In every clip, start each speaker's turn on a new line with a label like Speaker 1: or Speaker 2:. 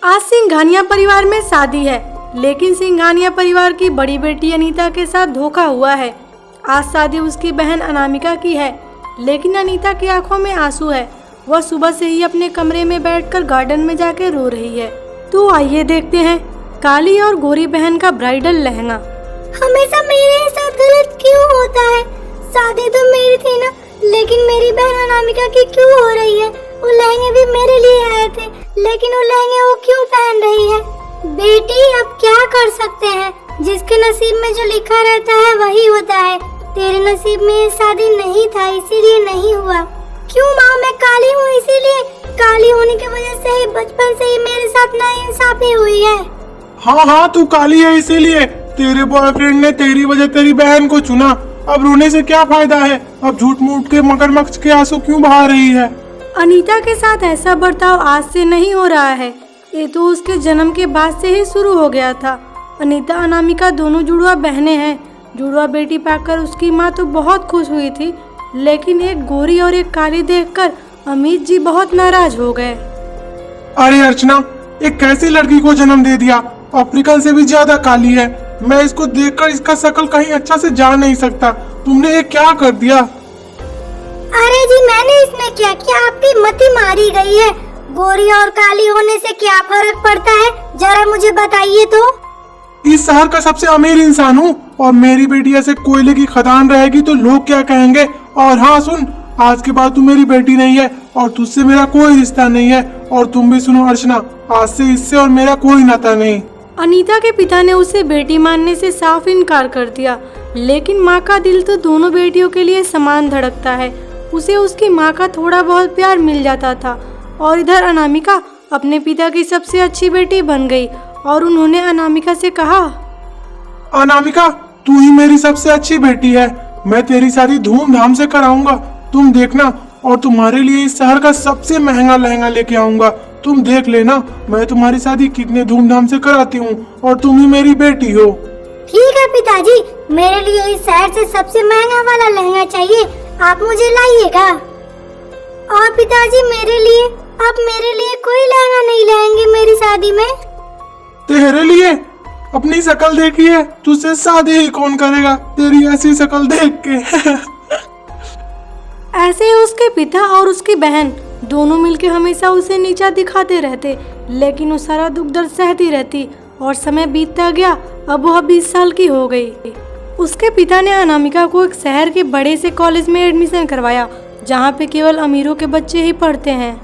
Speaker 1: आज सिंघानिया परिवार में शादी है, लेकिन सिंघानिया परिवार की बड़ी बेटी अनीता के साथ धोखा हुआ है। आज शादी उसकी बहन अनामिका की है, लेकिन अनीता की आंखों में आंसू है। वह सुबह से ही अपने कमरे में बैठकर गार्डन में जाके रो रही है। तो आइए देखते हैं काली और गोरी बहन का ब्राइडल लहंगा।
Speaker 2: हमेशा मेरे साथ गलत क्यों होता है? शादी तो मेरी थी ना, लेकिन मेरी बहन अनामिका की क्यों हो रही है? वो लहंगे भी मेरे लिए आए थे, लेकिन वो लहंगे वो क्यों पहन रही है? बेटी अब क्या कर सकते हैं, जिसके नसीब में जो लिखा रहता है वही होता है। तेरे नसीब में ये शादी नहीं था, इसीलिए नहीं हुआ। क्यों माँ, मैं काली हूँ, इसीलिए काली होने की वजह से ही बचपन से ही मेरे साथ नाइंसाफी हुई है।
Speaker 3: हाँ, तू काली है इसीलिए तेरे बॉयफ्रेंड ने तेरी वजह तेरी बहन को चुना। अब रोने से क्या फायदा है? अब झूठ मूठ के मगरमच्छ के आंसू क्यों बहा रही है?
Speaker 1: अनीता के साथ ऐसा बर्ताव आज से नहीं हो रहा है, ये तो उसके जन्म के बाद से ही शुरू हो गया था। अनीता अनामिका दोनों जुड़वा बहनें हैं। जुड़वा बेटी पाकर उसकी माँ तो बहुत खुश हुई थी, लेकिन एक गोरी और एक काली देखकर अमित जी बहुत नाराज हो गए।
Speaker 3: अरे अर्चना, एक कैसी लड़की को जन्म दे दिया? अफ्रीकन से भी ज्यादा काली है। मैं इसको देखकर इसका शक्ल कहीं अच्छा से जान नहीं सकता। तुमने ये क्या कर दिया?
Speaker 2: अरे जी, मैंने इसमें क्या किया? आपकी मति मारी गई है। गोरी और काली होने से क्या फर्क पड़ता है, जरा मुझे बताइए तो।
Speaker 3: इस शहर का सबसे अमीर इंसान हूँ और मेरी बेटी ऐसे कोयले की खदान रहेगी तो लोग क्या कहेंगे? और हाँ सुन, आज के बाद तू मेरी बेटी नहीं है और तुझसे मेरा कोई रिश्ता नहीं है। और तुम भी सुनो अर्चना, आज से इससे और मेरा कोई नाता नहीं।
Speaker 1: अनीता के पिता ने उसे बेटी मानने से साफ इनकार कर दिया, लेकिन माँ का दिल तो दोनों बेटियों के लिए समान धड़कता है। उसे उसकी माँ का थोड़ा बहुत प्यार मिल जाता था। और इधर अनामिका अपने पिता की सबसे अच्छी बेटी बन गई और उन्होंने अनामिका से कहा,
Speaker 3: अनामिका, तू ही मेरी सबसे अच्छी बेटी है। मैं तेरी शादी धूमधाम से कराऊंगा, तुम देखना। और तुम्हारे लिए इस शहर का सबसे महंगा लहंगा लेके आऊंगा। तुम देख लेना मैं तुम्हारी शादी कितने धूमधाम से कराती हूँ और तुम ही मेरी बेटी हो।
Speaker 2: ठीक है पिताजी, मेरे लिए इस शहर से सबसे महंगा वाला लहंगा चाहिए, आप मुझे लाइएगा। और पिताजी मेरे लिए, आप मेरे लिए कोई लहंगा नहीं लाएंगे मेरी शादी में?
Speaker 3: तेरे लिए? अपनी शक्ल देखी है? तुझसे शादी ही कौन करेगा तेरी ऐसी शक्ल देख के?
Speaker 1: ऐसे उसके पिता और उसकी बहन दोनों मिलकर हमेशा उसे नीचा दिखाते रहते, लेकिन वो सारा दुख दर्द सहती रहती। और समय बीतता गया, अब वह 20 साल की हो गई। उसके पिता ने अनामिका को एक शहर के बड़े से कॉलेज में एडमिशन करवाया, जहाँ पे केवल अमीरों के बच्चे ही पढ़ते हैं।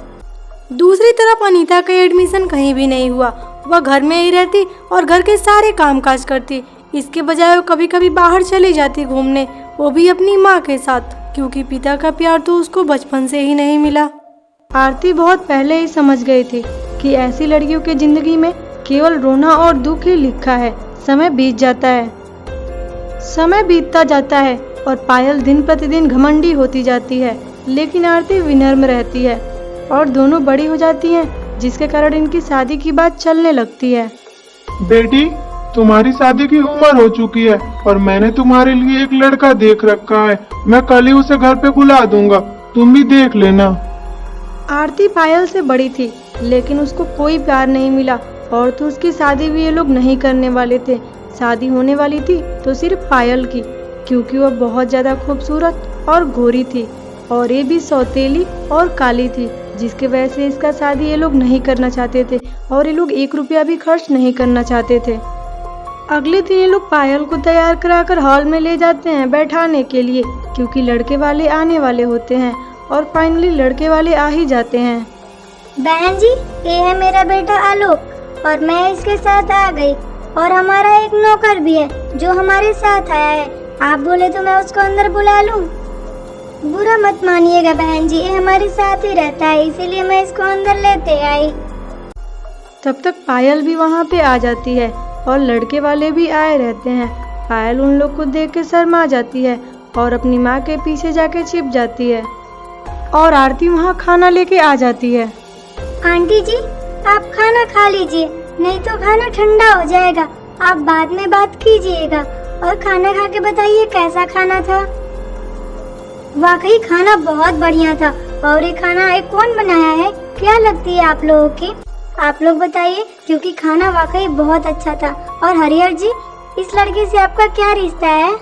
Speaker 1: दूसरी तरफ अनीता का एडमिशन कहीं भी नहीं हुआ। वह घर में ही रहती और घर के सारे कामकाज करती। इसके बजाय वो कभी कभी बाहर चली जाती घूमने, वो भी अपनी माँ के साथ, क्योंकि पिता का प्यार तो उसको बचपन से ही नहीं मिला। आरती बहुत पहले ही समझ गई थी कि ऐसी लड़कियों की जिंदगी में केवल रोना और दुख ही लिखा है। समय बीत जाता है, समय बीतता जाता है और पायल दिन प्रतिदिन घमंडी होती जाती है, लेकिन आरती विनम्र रहती है और दोनों बड़ी हो जाती हैं, जिसके कारण इनकी शादी की बात चलने लगती है।
Speaker 3: बेटी, तुम्हारी शादी की उम्र हो चुकी है और मैंने तुम्हारे लिए एक लड़का देख रखा है। मैं कल ही उसे घर पे बुला दूंगा, तुम भी देख लेना।
Speaker 1: आरती पायल से बड़ी थी, लेकिन उसको कोई प्यार नहीं मिला और तो उसकी शादी भी ये लोग नहीं करने वाले थे। शादी होने वाली थी तो सिर्फ पायल की, क्योंकि वह बहुत ज्यादा खूबसूरत और गोरी थी और ये भी सौतेली और काली थी, जिसके वजह से इसका शादी ये लोग नहीं करना चाहते थे और ये लोग 1 रुपया भी खर्च नहीं करना चाहते थे। अगले दिन ये लोग पायल को तैयार कराकर हॉल में ले जाते हैं बैठाने के लिए, क्योंकि लड़के वाले आने वाले होते हैं। और फाइनली लड़के वाले आ ही जाते हैं।
Speaker 2: बहन जी, ये है मेरा बेटा आलोक और मैं इसके साथ आ गई। और हमारा एक नौकर भी है जो हमारे साथ आया है। आप बोले तो मैं उसको अंदर बुला लूं? बुरा मत मानिएगा बहन जी, ये हमारे साथ ही रहता है, इसीलिए मैं इसको अंदर लेते आई।
Speaker 1: तब तक पायल भी वहाँ पे आ जाती है और लड़के वाले भी आए रहते हैं। पायल उन लोग को देख के शर्मा जाती है और अपनी माँ के पीछे जाके छिप जाती है। और आरती वहाँ खाना लेके आ जाती है।
Speaker 2: आंटी जी, आप खाना खा लीजिए, नहीं तो खाना ठंडा हो जाएगा। आप बाद में बात कीजिएगा। और खाना खा के बताइए कैसा खाना था। वाकई खाना बहुत बढ़िया था। और ये खाना कौन बनाया है? क्या लगती है आप लोगों की? आप लोग बताइए, क्योंकि खाना वाकई बहुत अच्छा था। और हरिहर जी, इस लड़के से आपका क्या रिश्ता है?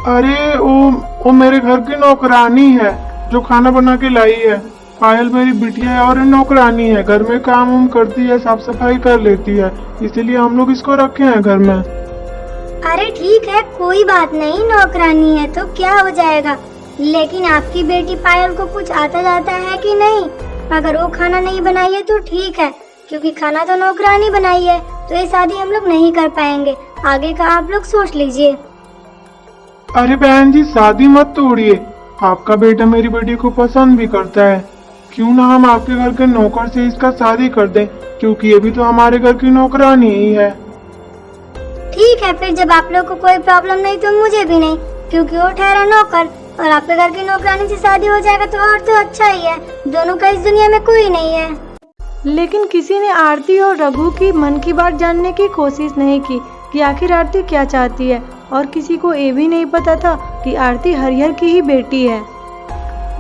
Speaker 3: अरे वो मेरे घर की नौकरानी है जो खाना बना के लाई है। पायल मेरी बिटिया है और ये नौकरानी है, घर में काम वाम करती है, साफ सफाई कर लेती है, इसीलिए हम लोग इसको रखे हैं घर में।
Speaker 2: अरे ठीक है, कोई बात नहीं, नौकरानी है तो क्या हो जाएगा। लेकिन आपकी बेटी पायल को कुछ आता जाता है कि नहीं? अगर वो खाना नहीं बनाई है तो ठीक है, क्योंकि खाना तो नौकरानी बनाई है, तो ये शादी हम लोग नहीं कर पाएंगे। आगे का आप लोग सोच लीजिए।
Speaker 3: अरे बहन जी, शादी मत तोड़िए, आपका बेटा मेरी बेटी को पसंद भी करता है, क्यों ना हम आपके घर के नौकर से इसका शादी कर दें, क्योंकि ये भी तो हमारे घर की नौकरानी ही है।
Speaker 2: ठीक है, फिर जब आप लोग को कोई प्रॉब्लम नहीं तो मुझे भी नहीं, क्योंकि वो ठहरा नौकर और आपके घर की नौकरानी से शादी हो जाएगा तो और तो अच्छा ही है। दोनों का इस दुनिया में कोई नहीं है।
Speaker 1: लेकिन किसी ने आरती और रघु की मन की बात जानने की कोशिश नहीं की कि आखिर आरती क्या चाहती है, और किसी को ये भी नहीं पता था कि आरती हरिहर की ही बेटी है।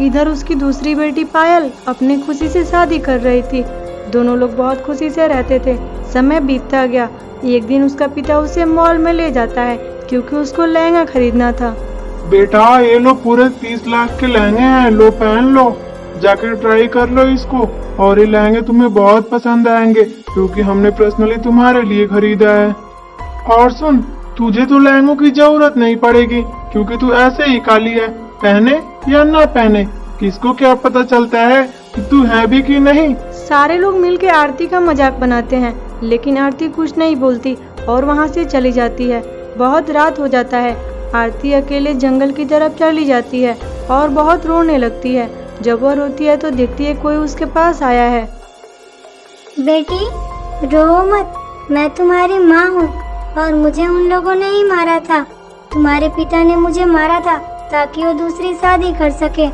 Speaker 1: इधर उसकी दूसरी बेटी पायल अपनी खुशी से शादी कर रही थी। दोनों लोग बहुत खुशी से रहते थे। समय बीतता गया। एक दिन उसका पिता उसे मॉल में ले जाता है, क्योंकि उसको लहंगा खरीदना था।
Speaker 3: बेटा, ये लो पूरे 30 लाख के लहंगे हैं, लो पहन लो, जाकर ट्राई कर लो इसको, और ये लहंगे तुम्हें बहुत पसंद आएंगे, क्योंकि हमने पर्सनली तुम्हारे लिए खरीदा है। और सुन, तुझे तो लहंगों की जरूरत नहीं पड़ेगी, क्योंकि तू ऐसे ही काली है, पहने या ना पहने किसको क्या पता चलता है कि तू है भी कि नहीं।
Speaker 1: सारे लोग मिलकर आरती का मजाक बनाते हैं, लेकिन आरती कुछ नहीं बोलती और वहाँ से चली जाती है। बहुत रात हो जाता है। आरती अकेले जंगल की तरफ चली जाती है और बहुत रोने लगती है। जब वह रोती है तो देखती है कोई उसके पास आया है।
Speaker 2: बेटी, रो मत, मैं तुम्हारी माँ हूँ और मुझे उन लोगों ने ही मारा था। तुम्हारे पिता ने मुझे मारा था ताकि वो दूसरी शादी कर सके,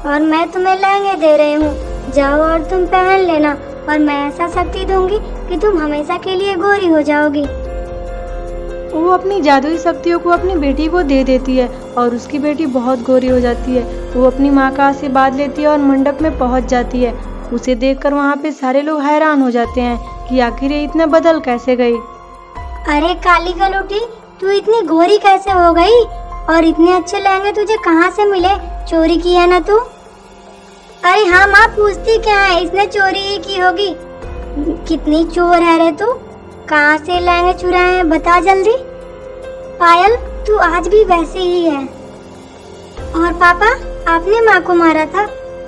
Speaker 2: और मैं तुम्हें लहंगे दे रही हूँ, जाओ और तुम पहन लेना, और मैं ऐसा शक्ति दूंगी कि तुम हमेशा के लिए गोरी हो जाओगी।
Speaker 1: वो अपनी जादुई शक्तियों को अपनी बेटी को दे देती है और उसकी बेटी बहुत गोरी हो जाती है। वो अपनी माँ का आशीर्वाद लेती है और मंडप में पहुँच जाती है। उसे देखकर वहाँ पे सारे लोग हैरान हो जाते हैं कि आखिर ये इतना बदल कैसे गई।
Speaker 2: अरे काली गलूटी, तू इतनी गोरी कैसे हो गई? और इतने अच्छे लहंगे तुझे कहाँ से मिले? चोरी की है ना तू? अरे हाँ माँ, पूछती क्या है, इसने चोरी ही की होगी। कितनी चोर है रे तू, कहाँ से लहंगे चुराए हैं, बता जल्दी। पायल, तू आज भी वैसे ही है। और पापा, आपने माँ को मारा था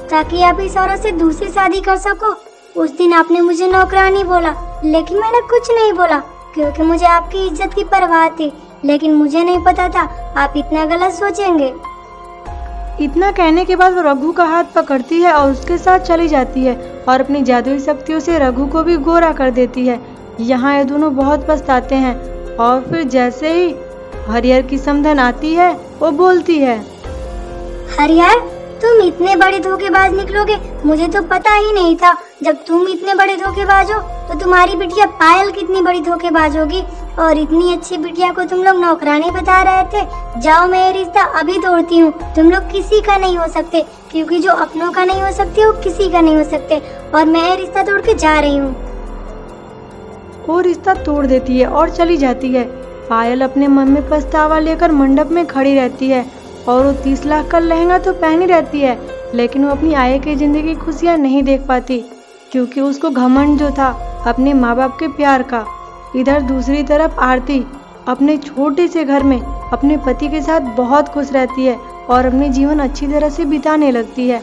Speaker 2: ताकि आप इस औरत से दूसरी शादी कर सको। उस दिन आपने मुझे नौकरानी बोला, लेकिन मैंने कुछ नहीं बोला, क्योंकि मुझे आपकी इज्जत की परवाह थी। लेकिन मुझे नहीं पता था आप इतना गलत सोचेंगे।
Speaker 1: इतना कहने के बाद वो रघु का हाथ पकड़ती है और उसके साथ चली जाती है और अपनी जादुई शक्तियों से रघु को भी गोरा कर देती है। यहाँ ये दोनों बहुत पछताते हैं। और फिर जैसे ही हरिहर की समधन आती है, वो बोलती है,
Speaker 2: हरिहर, तुम इतने बड़े धोखेबाज निकलोगे, मुझे तो पता ही नहीं था। जब तुम इतने बड़े धोखेबाज हो तो तुम्हारी बिटिया पायल कितनी बड़ी धोखेबाज होगी। और इतनी अच्छी बिटिया को तुम लोग नौकरानी बता रहे थे। जाओ, मैं ये रिश्ता अभी तोड़ती हूँ। तुम लोग किसी का नहीं हो सकते, क्योंकि जो अपनों का नहीं हो सकते वो किसी का नहीं हो सकते। और मैं ये रिश्ता तोड़ के जा रही हूँ।
Speaker 1: वो रिश्ता तोड़ देती है और चली जाती है। पायल अपने मन में पछतावा लेकर मंडप में खड़ी रहती है और वो 30 लाख का लहंगा तो पहनी रहती है, लेकिन वो अपनी आगे की जिंदगी की खुशियाँ नहीं देख पाती, क्योंकि उसको घमंड जो था अपने माँ बाप के प्यार का। इधर दूसरी तरफ आरती अपने छोटे से घर में अपने पति के साथ बहुत खुश रहती है और अपने जीवन अच्छी तरह से बिताने लगती है।